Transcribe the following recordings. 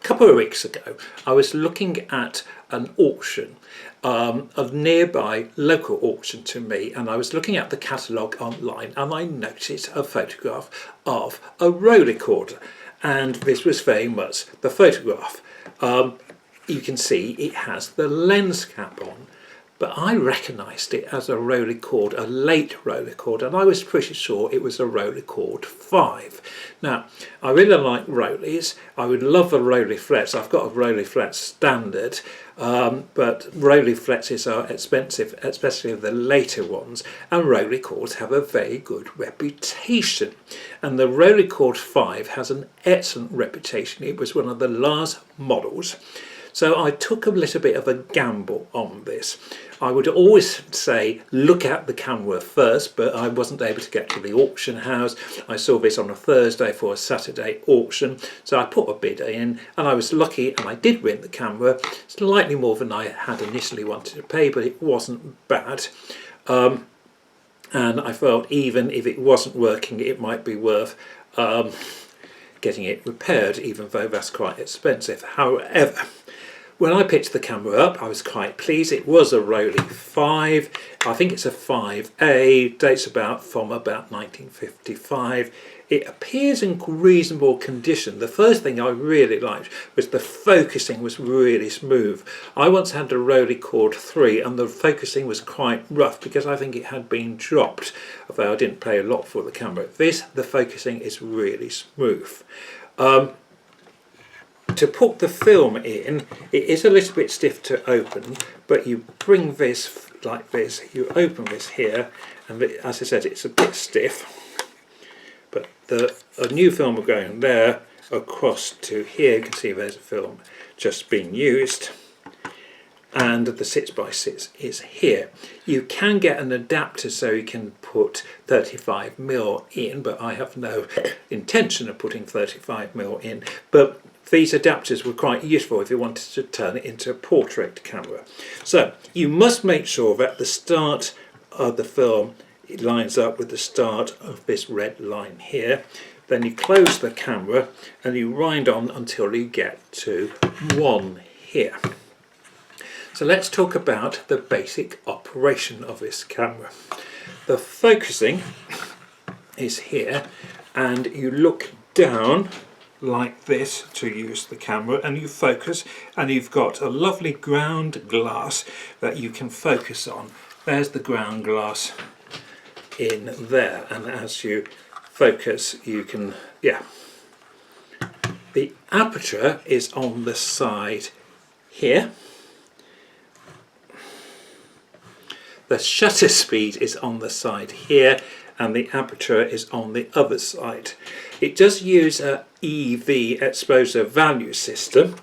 couple of weeks ago, I was looking at an auction, a nearby local auction to me, and I was looking at the catalogue online, and I noticed a photograph of a Rolleicord, and this was very much the photograph. You can see it has the lens cap on, but I recognised it as a Rolleicord, a late Rolleicord, and I was pretty sure it was a Rolleicord Va. Now, I really like Rolleys. I would love a Rolleiflex. I've got a Rolleiflex standard, but Rolleiflexes are expensive, especially the later ones, and Rolleicords have a very good reputation. And the Rolleicord Va has an excellent reputation. It was one of the last models. So I took a little bit of a gamble on this. I would always say look at the camera first, but I wasn't able to get to the auction house. I saw this on a Thursday for a Saturday auction, so I put a bid in, and I was lucky and I did win the camera, slightly more than I had initially wanted to pay, but it wasn't bad. And I felt even if it wasn't working, it might be worth getting it repaired, even though that's quite expensive. However, when I picked the camera up, I was quite pleased. It was a Rolleie 5. I think it's a 5A, dates from about 1955. It appears in reasonable condition. The first thing I really liked was the focusing was really smooth. I once had a Rolleicord 3 and the focusing was quite rough because I think it had been dropped, although I didn't pay a lot for the camera. The focusing is really smooth. To put the film in, it is a little bit stiff to open, but you bring this like this, you open this here, and as I said, it's a bit stiff, but a new film will go in there, across to here. You can see there's a film just being used, and the 6x6 is here. You can get an adapter so you can put 35mm in, but I have no intention of putting 35mm in. But these adapters were quite useful if you wanted to turn it into a portrait camera. So you must make sure that the start of the film it lines up with the start of this red line here. Then you close the camera and you wind on until you get to 1 here. So let's talk about the basic operation of this camera. The focusing is here, and you look down like this to use the camera, and you focus, and you've got a lovely ground glass that you can focus on. There's the ground glass in there, and as you focus you can, the aperture is on the side here. The shutter speed is on the side here, and the aperture is on the other side. It does use a EV exposure value system,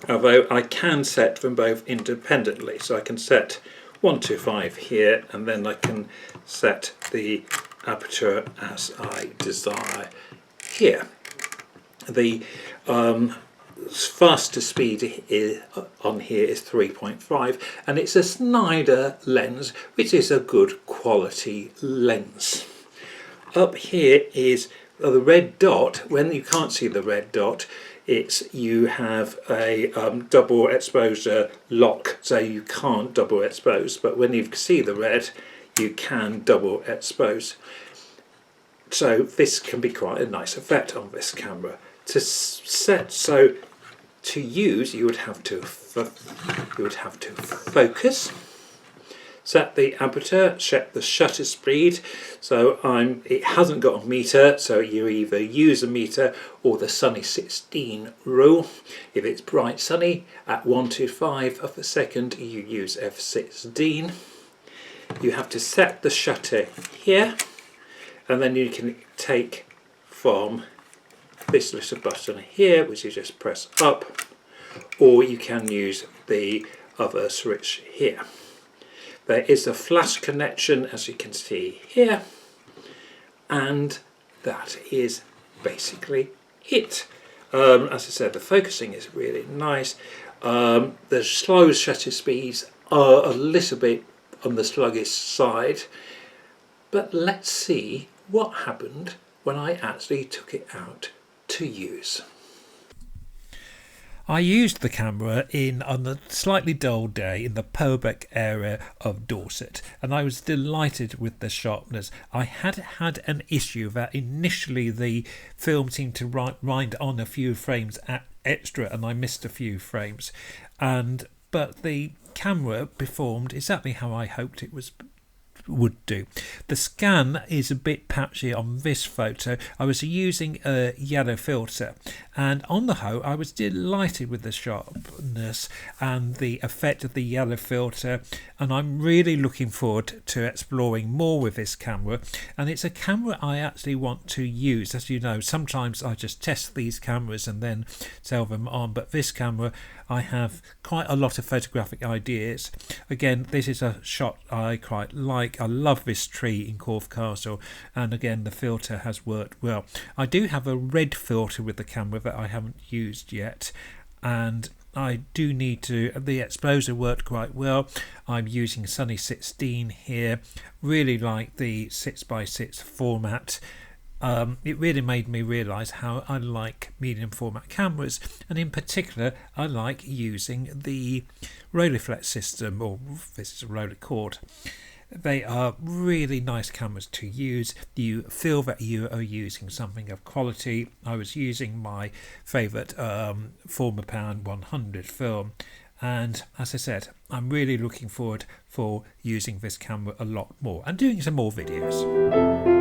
although I can set them both independently. So I can set 125 here, and then I can set the aperture as I desire here. The faster speed on here is 3.5, and it's a Snyder lens, which is a good quality lens. Up here is the red dot. When you can't see the red dot, you have a double exposure lock, so you can't double expose, but when you see the red you can double expose. So this can be quite a nice effect on this camera. To set, so to use, you would have to focus, set the aperture, check the shutter speed. So it hasn't got a meter, so you either use a meter or the sunny 16 rule. If it's bright sunny at 125 of a second, you use f16. You have to set the shutter here, and then you can take from this little button here, which you just press up, or you can use the other switch here. There is a flash connection, as you can see here, and that is basically it. As I said, the focusing is really nice. The slow shutter speeds are a little bit on the sluggish side, but let's see what happened when I actually took it out to use. I used the camera on a slightly dull day in the Purbeck area of Dorset, and I was delighted with the sharpness. I had an issue that initially the film seemed to wind on a few frames extra, and I missed a few frames, but the camera performed exactly how I hoped it would do. The scan is a bit patchy on this photo. I was using a yellow filter, and on the whole I was delighted with the sharpness and the effect of the yellow filter, and I'm really looking forward to exploring more with this camera. And it's a camera I actually want to use. As you know, sometimes I just test these cameras and then sell them on, but this camera I have quite a lot of photographic ideas. Again, this is a shot I quite like. I love this tree in Corfe Castle, and again the filter has worked well. I do have a red filter with the camera that I haven't used yet, and I do need to. The exposure worked quite well. I'm using Sunny 16 here. Really like the 6x6 format. It really made me realise how I like medium format cameras, and in particular I like using the Rolleiflex system, or this is a Rolleicord. They are really nice cameras to use. You feel that you are using something of quality. I was using my favourite Former Pound 100 film, and as I said, I'm really looking forward for using this camera a lot more and doing some more videos.